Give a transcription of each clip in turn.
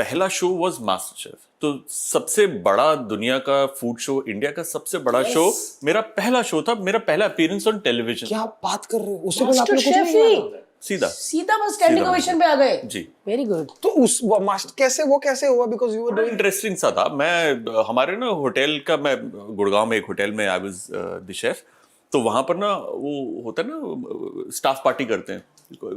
पहला show was master chef, तो सबसे बड़ा दुनिया का फूड शो, इंडिया का सबसे बड़ा शो मेरा पहला शो था, मेरा पहला अपीयरेंस ऑन टेलीविजन। क्या बात कर रहे हो, उससे पहले आपने कुछ मास्टर नहीं शेफ किया? सीधा सीधा बस स्टैंडिंग ओवेशन पे आ गए जी। Very good. तो उस मास्टर कैसे हुआ? बिकॉज यू वर बड़ा डूइंग इंटरेस्टिंग सा था। मैं हमारे ना होटल का, मैं गुड़गांव में एक होटल में आई वाज द शेफ, तो वहां पर ना वो होता है ना स्टाफ पार्टी करते हैं,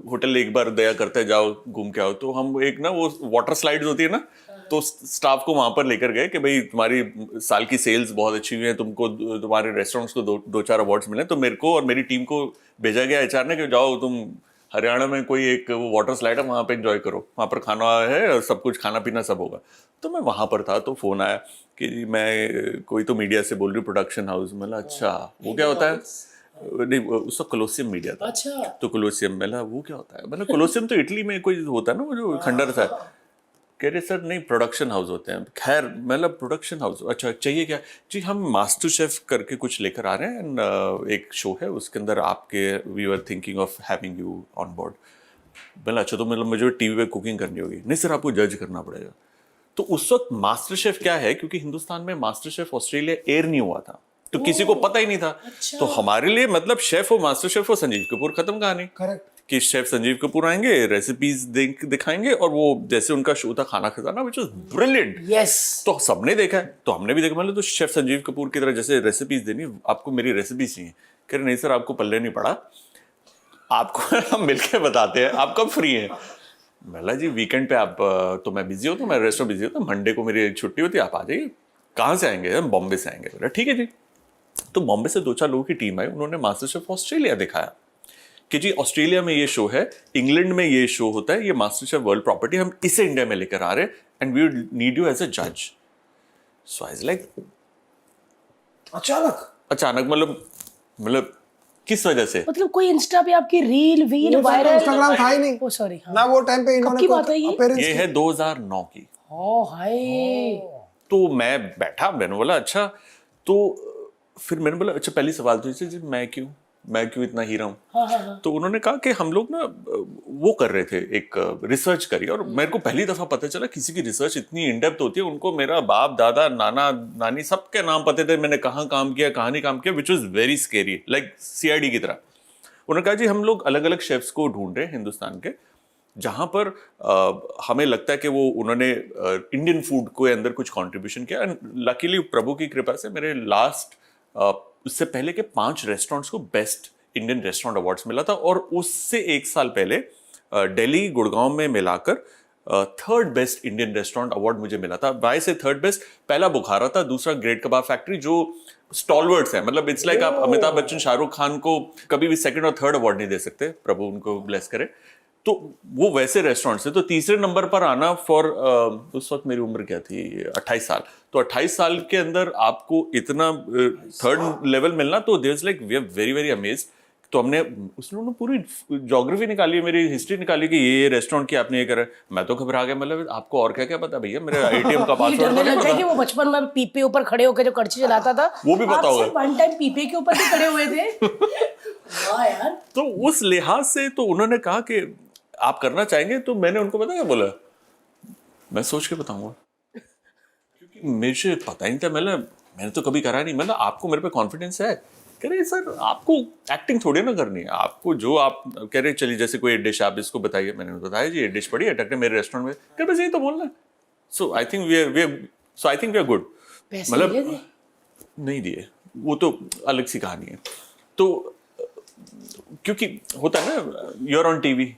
होटल एक बार दया करते हैं जाओ घूम के आओ, तो हम एक ना वो वाटर स्लाइड्स होती है ना, तो स्टाफ को वहां पर लेकर गए कि भाई तुम्हारी साल की सेल्स बहुत अच्छी हुई है, तुमको तुम्हारे रेस्टोरेंट्स को दो चार अवार्ड्स मिले, तो मेरे को और मेरी टीम को भेजा गया एचआर ने कि जाओ तुम हरियाणा में कोई एक वो वाटर स्लाइड है वहां पे एंजॉय करो, वहां पर खाना है और सब कुछ खाना पीना सब होगा। तो मैं वहां पर था, तो फोन आया कि जी मैं कोई तो मीडिया से बोल रही हूँ, प्रोडक्शन हाउस। मतलब अच्छा वो क्या होता है? नहीं उसका कोलोसियम मीडिया था। अच्छा। तो कोलोसियम, मतलब वो क्या होता है? मतलब कोलोसियम तो इटली में कोई होता है ना वो जो खंडर था। कह रहे सर नहीं प्रोडक्शन हाउस होते हैं। खैर मतलब प्रोडक्शन हाउस, अच्छा चाहिए क्या? जी हम मास्टर शेफ करके कुछ लेकर आ रहे हैं एंड एक शो है उसके अंदर आपके, we are thinking of having you on board. बोला अच्छा तो मतलब मुझे टीवी पे कुकिंग करनी होगी। नहीं सर आपको जज करना पड़ेगा। तो उस वक्त मास्टर शेफ क्या है, क्योंकि हिंदुस्तान में मास्टर शेफ ऑस्ट्रेलिया एयर नहीं हुआ था, तो किसी को पता ही नहीं था। तो हमारे लिए मतलब शेफ हो, मास्टर शेफ हो, संजीव कपूर, खत्म कहानी। करेक्ट। कि शेफ संजीव कपूर आएंगे, रेसिपीज दिखाएंगे, और वो जैसे उनका शो था खाना खजाना व्हिच वाज ब्रिलियंट। यस। तो सबने देखा है, तो हमने भी देखा। मतलब तो शेफ संजीव कपूर की तरह जैसे रेसिपीज देनी, आपको मेरी रेसिपी चाहिए। कह रहे नहीं सर आपको पल्ले नहीं पड़ा, आपको हम मिलके बताते हैं, आप कब फ्री हैं? मैंने जी वीकेंड पे आप, तो मैं बिजी होता हूँ, मैं रेस्ट में बिजी होता हूँ, मंडे को मेरी छुट्टी होती है, आप आ जाइए। कहाँ से आएंगे? हम बॉम्बे से आएंगे। बोला ठीक है जी। तो बॉम्बे से 2-4 लोगों की टीम आई, उन्होंने मास्टर शेफ ऑस्ट्रेलिया दिखाया कि जी ऑस्ट्रेलिया में ये शो है, इंग्लैंड में ये शो होता है, ये मास्टर शेफ वर्ल्ड प्रॉपर्टी, हम इसे इंडिया में लेकर आ रहे हैं and we need you as a जज। सो आई वाज लाइक अचानक मतलब किस वजह से? मतलब कोई इंस्टा पे आपकी रील वायरल? इंस्टाग्राम था ही नहीं। ओ सॉरी ना वो टाइम पे इन्होंने की बात है ये? appearance ये की। है 2009 की। ओ हाय। तो मैं बैठा, मैंने बोला अच्छा, तो फिर मैंने बोला अच्छा पहली सवाल तो जी मैं क्यों इतना हीरा हूँ? हाँ। तो उन्होंने कहा कि हम लोग ना वो कर रहे थे, एक रिसर्च करी, और मेरे को पहली दफा पता चला किसी की रिसर्च इतनी इन डेप्थ होती है। उनको मेरा बाप दादा नाना नानी सबके नाम पते थे, मैंने कहाँ काम किया कहाँ नहीं काम किया, which was very scary, like CID की तरह। उन्होंने कहा जी हम लोग अलग अलग शेफ्स को ढूंढ रहे हैं हिंदुस्तान के, जहां पर हमें लगता है कि वो उन्होंने इंडियन फूड को अंदर कुछ कंट्रीब्यूशन किया। एंड लकीली प्रभु की कृपा से मेरे लास्ट उससे पहले के 5 रेस्टोरेंट्स को बेस्ट इंडियन रेस्टोरेंट अवार्ड्स मिला था, और उससे 1 साल पहले दिल्ली गुड़गांव में मिलाकर 3rd best Indian restaurant award मुझे मिला था। वाई से 3rd बेस्ट? पहला बुखारा था, दूसरा ग्रेट कबाब फैक्ट्री, जो स्टॉलवर्ड्स है। मतलब इट्स लाइक आप अमिताभ बच्चन शाहरुख खान को कभी भी 2nd और 3rd अवार्ड नहीं दे सकते, प्रभु उनको ब्लेस करे। तो वो वैसे रेस्टोरेंट्स थे। तो तीसरे नंबर पर आना फॉर उस वक्त मेरी उम्र क्या थी, 28 साल। तो 28 साल के अंदर आपको इतना 3rd लेवल मिलना, तो there is like we are very very amazed. तो हमने उसने पूरी ज्योग्राफी निकाली, मेरी हिस्ट्री निकाली कि ये रेस्टोरेंट की आपने ये करा। मैं तो घबरा गया, मतलब आपको और क्या क्या पता भैया, मेरे एटीएम का पासवर्ड लगता है कि वो बचपन में पीपे ऊपर खड़े होकर जो कड़छी चलाता था, वो भी पता होगा। वन टाइम पीपे के ऊपर भी खड़े हुए थे। वाह यार। तो उस लिहाज से तो उन्होंने कहा कि आप करना चाहेंगे, तो मैंने उनको पता क्या बोला, मैं सोच के बताऊंगा, क्योंकि मुझे पता ही नहीं था। मैंने तो कभी करा नहीं। मतलब आपको मेरे पे कॉन्फिडेंस है? कह रहे सर आपको एक्टिंग थोड़ी ना करनी है, आपको जो आप कह रहे चलिए जैसे कोई डिश आप इसको बताइए। मैंने बताया जी ये डिश पड़ी है टकने मेरे रेस्टोरेंट में। कह बस यही तो बोलना है। So I think we are good. मतलब नहीं दिए, वो तो अलग सी कहानी है। तो क्योंकि होता है ना, यूर ऑन टीवी।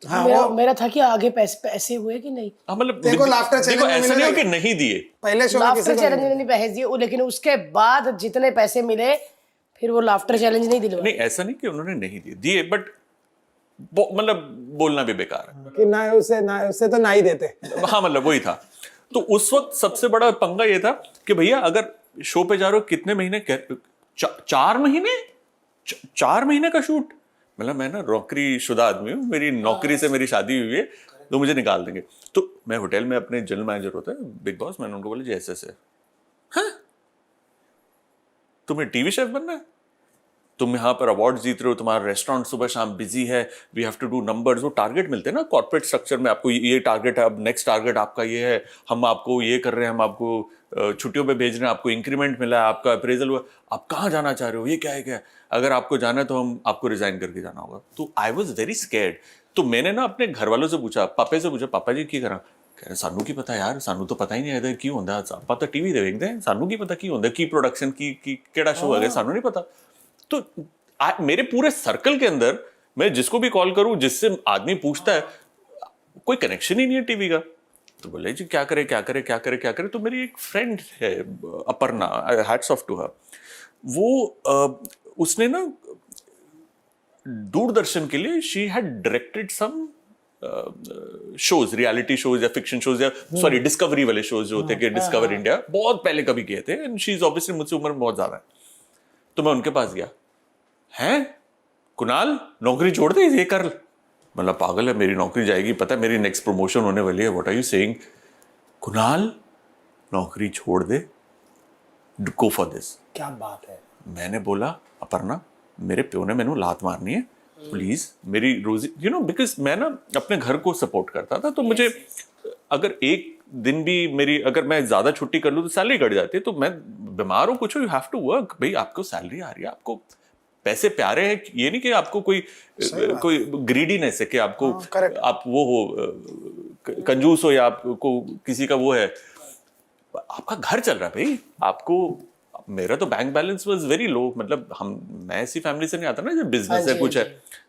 हाँ, मेरा था कि आगे पैसे हुए कि नहीं। हाँ मतलब देखो लाफ्टर चैलेंज में ऐसा नहीं हो कि नहीं दिए, पहले शो में लाफ्टर चैलेंज में नहीं पैसे दिए, लेकिन उसके बाद जितने पैसे मिले फिर वो लाफ्टर चैलेंज नहीं दिलवा। नहीं ऐसा नहीं कि उन्होंने नहीं दिए, बट मतलब बोलना भी बेकार है कि ना उससे तो ना ही देते। हाँ मतलब वही था। तो उस वक्त सबसे बड़ा पंगा ये था कि भैया अगर शो पे जा रहे हो कितने महीने, 4 महीने का शूट। मतलब मैं ना नौकरी शुदा आदमी हूँ, मेरी नौकरी से मेरी शादी हुई है, तो मुझे निकाल देंगे। तो मैं होटल में, अपने जनरल मैनेजर होता है बिग बॉस, मैंने उनको बोला जी ऐसे हाँ तुम्हें टीवी शेफ बनना है? तुम यहाँ पर अवार्ड जीत रहे हो, तुम्हारा रेस्टोरेंट सुबह शाम बिजी है, we have to do numbers. वो टारगेट मिलते हैं ना कॉर्पोरेट स्ट्रक्चर में, आपको ये टारगेट है, अब नेक्स्ट टारगेट आपका ये है, हम आपको ये कर रहे हैं, हम आपको छुट्टियों पे भेज रहे हैं, आपको इंक्रीमेंट मिला है, आपका अप्रेजल हुआ, आप कहाँ जाना चाह रहे हो, ये क्या है, अगर आपको जाना है तो हम आपको रिजाइन करके जाना होगा। तो आई वॉज वेरी स्कैर्ड। तो मैंने ना अपने घर वालों से पूछा, पापा से पूछा, पापा जी की करा, कह रहे सानू की पता यार, सानू तो पता ही नहीं है की होंदा, ਆਪਾਂ ਤਾਂ टीवी ਤੇ ਵੇਖਦੇ ਹਾਂ, सानू की पता की होंदा, की प्रोडक्शन की केड़ा शो है, सानू नहीं पता। तो मेरे पूरे सर्कल के अंदर मैं जिसको भी कॉल करूं, जिससे आदमी पूछता है, कोई कनेक्शन ही नहीं है टीवी का। तो बोले जी क्या करे क्या करे क्या करे क्या करे। तो मेरी एक फ्रेंड है Aparna, hats off to her, वो उसने ना दूरदर्शन के लिए she had directed some shows, reality shows या फिक्शन शोज या सॉरी डिस्कवरी वाले शोज जो होते हैं कि डिस्कवर इंडिया, बहुत पहले कभी किए थे, एंड शी इज ऑब्वियसली मुझसे उम्र में बहुत ज्यादा है। तो मैं उनके पास गया, हैं कुणाल नौकरी छोड़ दे, ये कर, मतलब पागल है, मेरी नौकरी जाएगी, पता है मेरी नेक्स्ट प्रमोशन होने वाली है, what are you saying, Kunal नौकरी छोड़ दे, गो फॉर दिस। क्या बात है। मैंने बोला अपर्णा मेरे प्यो ने मैंने लात मारनी है, प्लीज मेरी रोजी, यू नो, बिकॉज मैं ना अपने घर को सपोर्ट करता था, तो मुझे अगर एक दिन भी मेरी, अगर मैं ज्यादा छुट्टी कर लूँ तो सैलरी कट जाती है, तो मैं बीमार हूँ कुछ, यू हैव टू वर्क, भाई आपको सैलरी आ रही है, आपको पैसे प्यारे हैं, ये नहीं कि आपको कोई ग्रीडीनेस है कि आपको आप वो हो कंजूस हो या आपको किसी का वो है, आपका घर चल रहा है भाई, आपको। मेरा तो bank balance was very low, मतलब मैं ऐसी फैमिली से नहीं आता ना जो बिजनेस है कुछ है,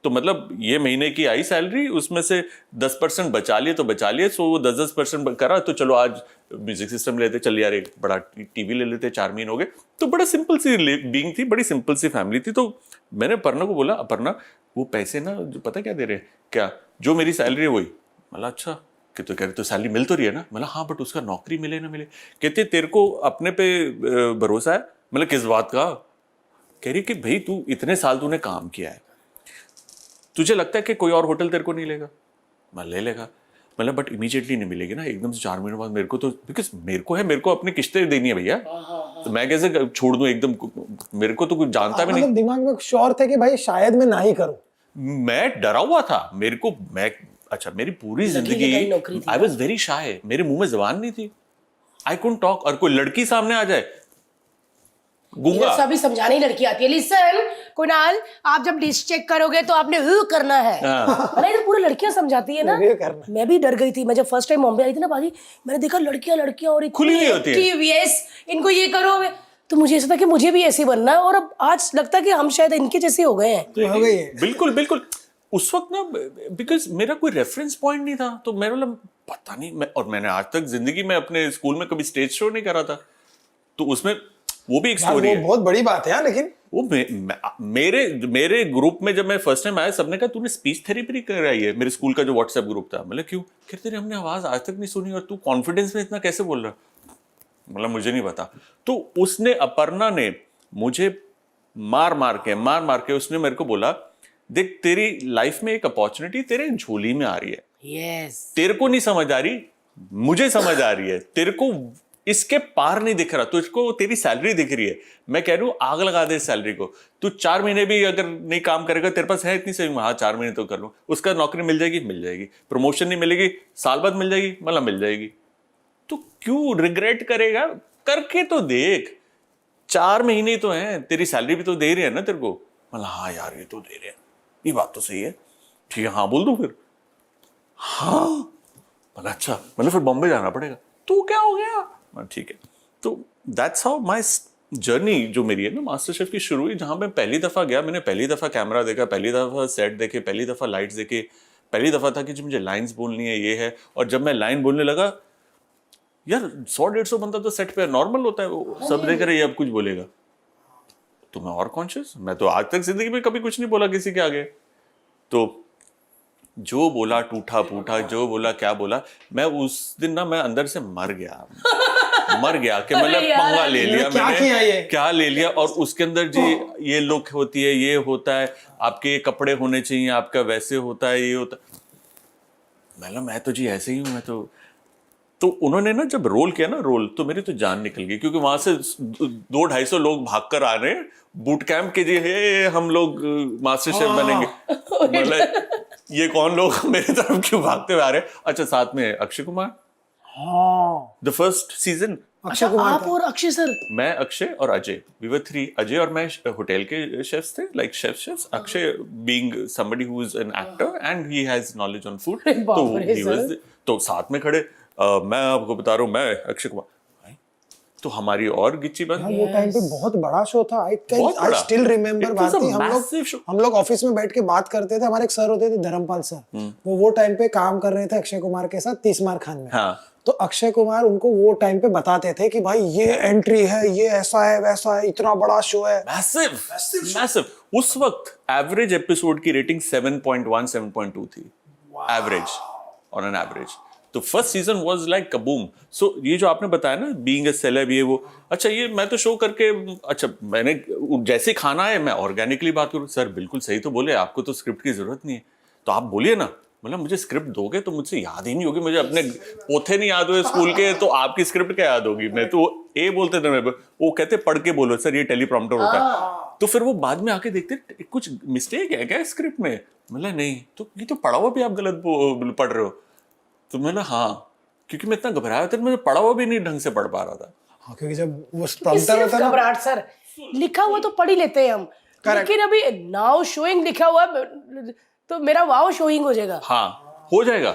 तो मतलब ये महीने की आई सैलरी, उसमें से 10% बचा लिए तो बचा लिए, सो वो 10% करा, तो चलो आज म्यूजिक सिस्टम लेते, चल यार एक बड़ा टीवी ले लेते, 4 महीने हो गए, तो बड़ा सिंपल सी बीइंग थी, बड़ी सिंपल सी फैमिली थी। तो मैंने अपर्णा को बोला, अपर्णा वो पैसे ना जो पता क्या दे रहे हैं, क्या जो मेरी सैलरी है वही। मतलब अच्छा कि, तो कह रहे तो सैलरी मिल तो रही है ना, मतलब हाँ बट उसका नौकरी मिले ना मिले। कहते तेरे को अपने पे भरोसा है, मतलब किस बात का। कह रही कि भाई तू इतने साल तूने काम किया है, तुझे लगता है कि कोई और होटल तेरे को नहीं लेगा, मैं ले लेगा, मतलब बट इमीडिएटली नहीं मिलेगी ना, एकदम से 4 महीने बाद मेरे को, तो बिकॉज मेरे को अपनी किस्तें देनी है भैया, तो मैं कैसे छोड़ दूं एकदम, मेरे को तो कुछ जानता भी नहीं। मतलब दिमाग में श्योर थे कि भाई शायद मैं ना ही करूं। मैं डरा हुआ था, मेरे को, मैं अच्छा मेरी पूरी जिंदगी आई वॉज वेरी शाय, मेरे मुंह में जबान नहीं थी, आई कुडंट टॉक, और कोई लड़की सामने आ जाए गूंगा। सभी समझाने ही लड़की आती है, लिसन कुणाल आप जब डिश चेक करोगे तो आपने करना है, अरे इधर पूरी लड़कियां समझाती है ना। मैं भी डर गई थी, मैं जब फर्स्ट टाइम बॉम्बे आई थी ना बाजी, मैंने देखा लड़कियां और खुली नहीं होती है, यस इनको ये करो, तो मुझे ऐसा था कि मुझे भी ऐसे बनना है, और अब आज लगता है कि हम शायद इनके जैसे हो गए हैं। हो गई है बिल्कुल बिल्कुल। उस वक्त ना बिकॉज मेरा कोई रेफरेंस पॉइंट नहीं था, तो मेरे मतलब पता नहीं, और मैंने आज तक जिंदगी में अपने स्कूल में कभी स्टेज शो नहीं करा था, तो उसमें वो भी एक स्टोरी है, बहुत बड़ी बात है यार। लेकिन वो मेरे ग्रुप में जब मैं फर्स्ट टाइम आया, सबने कहा तूने स्पीच थेरेपी कराई है, मेरे स्कूल का जो व्हाट्सएप ग्रुप था। मतलब क्यों? कहते रहे हमने आवाज आज तक नहीं सुनी और तू कॉन्फिडेंस में इतना कैसे बोल रहा, मतलब मुझे नहीं पता। तो उसने, अपर्णा ने मुझे मार मार के उसने मेरे को बोला, देख तेरी लाइफ में एक अपॉर्चुनिटी तेरे झोली में आ रही है, यस तेरे को नहीं समझ आ रही, मुझे समझ आ रही है, तेरे को इसके पार नहीं दिख रहा, तुझको तेरी सैलरी दिख रही है, मैं कह रही हूँ आग लगा दे सैलरी को, तू 4 महीने भी अगर नहीं काम करेगा, तेरे पास है इतनी सेविंग, हाँ 4 महीने तो कर लूँ, उसका नौकरी मिल जाएगी, प्रमोशन नहीं मिलेगी, साल बाद मिल जाएगी, मतलब मिल जाएगी, तो क्यों रिग्रेट करेगा, करके तो देख, 4 महीने तो हैं, तेरी सैलरी भी तो दे रही है ना तेरे को, मतलब हाँ यार ये तो दे रहे हैं, ये बात तो सही है, ठीक है हाँ बोल दो फिर, हाँ मतलब अच्छा, मतलब फिर बॉम्बे जाना पड़ेगा, तो क्या हो गया, ठीक है। तो दैट्स हाउ माय जर्नी जो मेरी है ना मास्टर शेफ की शुरू हुई, जहां मैं पहली दफा गया, मैंने पहली दफा कैमरा देखा, पहली दफा सेट देखे, पहली दफा लाइट्स देखे, पहली दफा था कि जो मुझे लाइंस बोलनी है ये है, और जब मैं लाइन बोलने लगा यार 100-150 बंदा तो सेट पे नॉर्मल होता है, वो सब देख रहे हैं अब कुछ बोलेगा, तो मैं और कॉन्शियस, मैं तो आज तक जिंदगी में कभी कुछ नहीं बोला किसी के आगे, तो जो बोला टूटा फूटा, जो बोला क्या बोला, मैं उस दिन ना मैं अंदर से मर गया कि मतलब पंगा ले लिया मैंने, क्या ले लिया, और उसके अंदर जी ये लुक होती है, ये होता है, आपके ये कपड़े होने चाहिए, आपका वैसे होता है, ये होता, मतलब मैं तो जी ऐसे ही हूँ, मैं तो तो उन्होंने ना जब रोल किया ना रोल, तो मेरी तो जान निकल गई, क्योंकि वहां से 200-250 लोग भागकर आ रहे हैं बूट कैंप के लिए, हे हम लोग मास्टर शेफ बनेंगे। मतलब ये कौन लोग मेरी तरफ क्यों भागते हुए आ रहे हैं? अच्छा, साथ में अक्षय कुमार, हाँ the first season. Akshay Kumar आप और अक्षय सर? मैं, अक्षय और अजय, वी वर 3। अजय और मैं होटल के शेफ्स थे, like chefs. Akshay being somebody who is an actor and he has knowledge on food, तो साथ में खड़े। मैं आपको बता रहा हूँ, मैं अक्षय कुमार, तो हमारी और गिच्ची बंद। वो टाइम पे बहुत बड़ा शो था। आई स्टिल रिमेम्बर भारती, हम लोग ऑफिस में बैठ के बात करते थे। हमारे एक सर होते थे धर्मपाल सर, वो टाइम पे काम कर रहे थे अक्षय कुमार के साथ 30 मार खान में। हाँ। तो अक्षय कुमार उनको वो टाइम पे बताते थे कि भाई ये एंट्री है, ये ऐसा है वैसा है, इतना बड़ा शो है। मैसिव। उस वक्त एवरेज एपिसोड की रेटिंग 7.1 7.2 थी, एवरेज, ऑन एन एवरेज। तो first season was like kaboom. सो ये जो आपने बताया ना, बीइंग अ सेलेब, ये वो, अच्छा ये मैं तो शो करके, अच्छा मैंने जैसे खाना है मैं ऑर्गेनिकली बात करूं, सर बिल्कुल सही तो बोले, आपको तो स्क्रिप्ट की जरूरत नहीं है, तो आप बोलिए ना। मतलब मुझे स्क्रिप्ट दोगे तो मुझसे याद ही नहीं होगी, मुझे अपने पोथे नहीं याद हुए स्कूल के, तो आपकी स्क्रिप्ट क्या याद होगी? मैं तो ए बोलते थे, मैं वो कहते पढ़ के बोलो सर, ये टेलीप्रॉम्प्टर होता है। तो फिर वो बाद में आके देखते कुछ मिस्टेक है क्या स्क्रिप्ट में? मतलब नहीं, तो ये तो पढ़ा हुआ भी आप गलत पढ़ रहे हो। तो मैंने हाँ, क्योंकि मैं इतना घबराया था, मैं पढ़ा हुआ भी नहीं ढंग से पढ़ पा रहा था। हाँ, क्योंकि जब वो प्रॉम्प्टर होता है घबराहट सर, लिखा हुआ तो पढ़ ही लेते हैं हम, लेकिन अभी नाउ शोइंग लिखा हुआ तो मेरा वाओ शोइंग हो जाएगा। हाँ, हो जाएगा।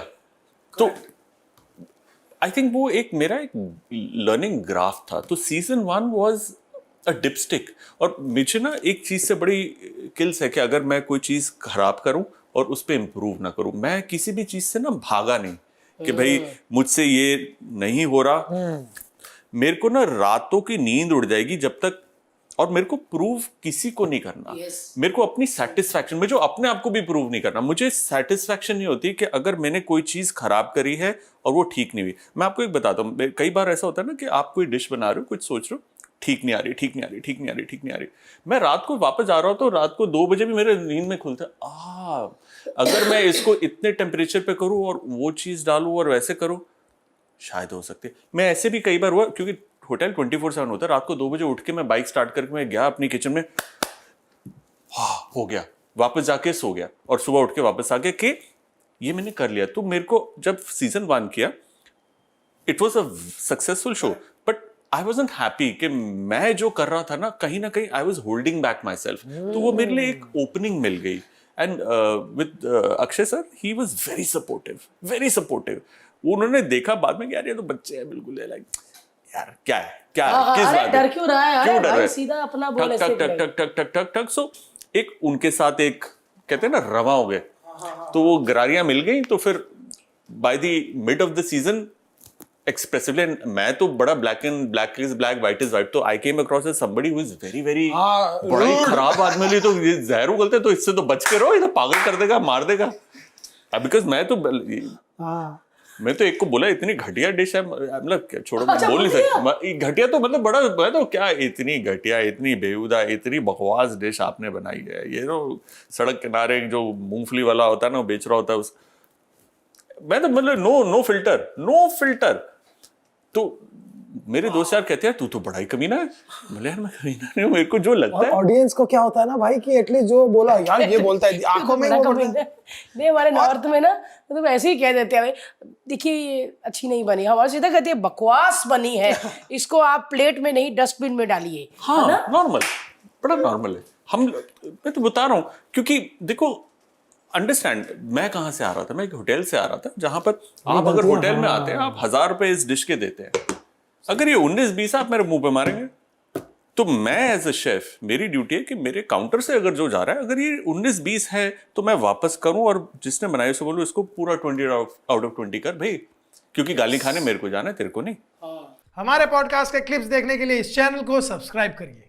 तो आई थिंक वो एक मेरा एक लर्निंग ग्राफ था। तो सीजन 1 वाज अ डिपस्टिक। और मुझे ना एक चीज से बड़ी किल्स है कि अगर मैं कोई चीज खराब करूं और उस पर इम्प्रूव ना करूं, मैं किसी भी चीज से ना भागा नहीं कि भाई मुझसे ये नहीं हो रहा। मेरे को ना रातों की नींद उड़ जाएगी जब तक, और मेरे को प्रूव किसी को नहीं करना। मेरे को अपनी सेटिस्फैक्शन में, जो अपने आप को भी प्रूव नहीं करना, मुझे सेटिस्फैक्शन नहीं होती कि अगर मैंने कोई चीज खराब करी है और वो ठीक नहीं हुई। मैं आपको एक बताता हूँ, कई बार ऐसा होता है ना कि आप कोई डिश बना रहे हो, कुछ सोच रहे हो, ठीक नहीं आ रही, ठीक नहीं आ रही, ठीक नहीं आ रही, ठीक नहीं आ रही। मैं रात को वापस जा रहा हूँ तो रात को 2 बजे भी मेरे नींद में खुलता है, अगर मैं इसको इतने टेम्परेचर पे करूँ और वो चीज डालूं और वैसे करूँ, शायद हो सकती है। मैं ऐसे भी कई बार हुआ, क्योंकि होटल 24/7 होता है। रात को 2 बजे उठ के मैं बाइक स्टार्ट करके मैं गया अपनी किचन में, हो गया, वापस जाके सो गया, और सुबह उठ के वापस आ गया कि ये मैंने कर लिया। तो मेरे को जब सीजन 1 किया, it was a successful show, but I wasn't happy कि मैं जो कर रहा था ना कहीं I was holding back my self. तो वो मेरे लिए एक ओपनिंग मिल गई। And with Akshay sir, he was very supportive, very supportive. उन्होंने देखा बाद में, यार ये तो बच्चे हैं बिल्कुल, लाइक यार क्या है किस बात, डर क्यों रहा है यार, क्यों डर रहा है? सीधा अपना बोल, टक टक टक टक टक टक टक। सो एक उनके साथ एक कहते हैं ना रवा हो गए, तो वो गरारियां मिल गई। तो फिर by the mid of the season expressively, मैं तो बड़ा black is black, white is white, तो I came across as somebody who is very very बड़ा ही खराब आदमी लिए, तो ये जहर उगलते हैं, तो इससे तो बच के रहो, ये तो पागल कर देगा, मार देगा। बिकॉज मैं तो एक को बोला इतनी घटिया डिश है, मतलब छोड़ो, मैं बोल नहीं सकता घटिया, तो मतलब बड़ा, मैं तो क्या, इतनी घटिया, इतनी बेहुदा, इतनी बकवास डिश आपने बनाई है। ये तो सड़क किनारे जो मूंगफली वाला होता है ना, बेच रहा होता है उस, मैं तो मतलब नो फिल्टर। तो मेरे दोस्त यार कहते हैं तू तो बड़ा ही कमीना है। बोले यार मैं कमीना नहीं हूं, मेरे को जो लगता है। ऑडियंस को क्या होता है ना भाई कि एटलीस्ट जो बोला यार ये बोलता है, आंखों में वो बोलता है। नहीं, हमारे नॉर्थ में ना मतलब ऐसे ही कह देते हैं, देखिए ये अच्छी नहीं बनी, हमारे सीधा कहते हैं बकवास बनी है, इसको आप प्लेट में नहीं डस्टबिन में डालिए। हाँ, नॉर्मल, बड़ा नॉर्मल है। मैं तो बता रहा हूँ, क्योंकि देखो अंडरस्टैंड, मैं कहाँ से आ रहा था, मैं एक होटल से आ रहा था, जहां पर आप अगर होटल में आते हैं, आप 1000 रुपए इस डिश के देते हैं। अगर ये 19-20 आप मेरे मुंह पे मारेंगे, तो मैं एज अ शेफ, मेरी ड्यूटी है कि मेरे काउंटर से अगर जो जा रहा है, अगर ये 19-20 है तो मैं वापस करूं, और जिसने बनाया उसे बोलूं इसको पूरा 20 आउट ऑफ 20 कर भाई, क्योंकि गाली खाने मेरे को जाना है, तेरे को नहीं। हमारे पॉडकास्ट के क्लिप्स देखने के लिए इस चैनल को सब्सक्राइब करिए।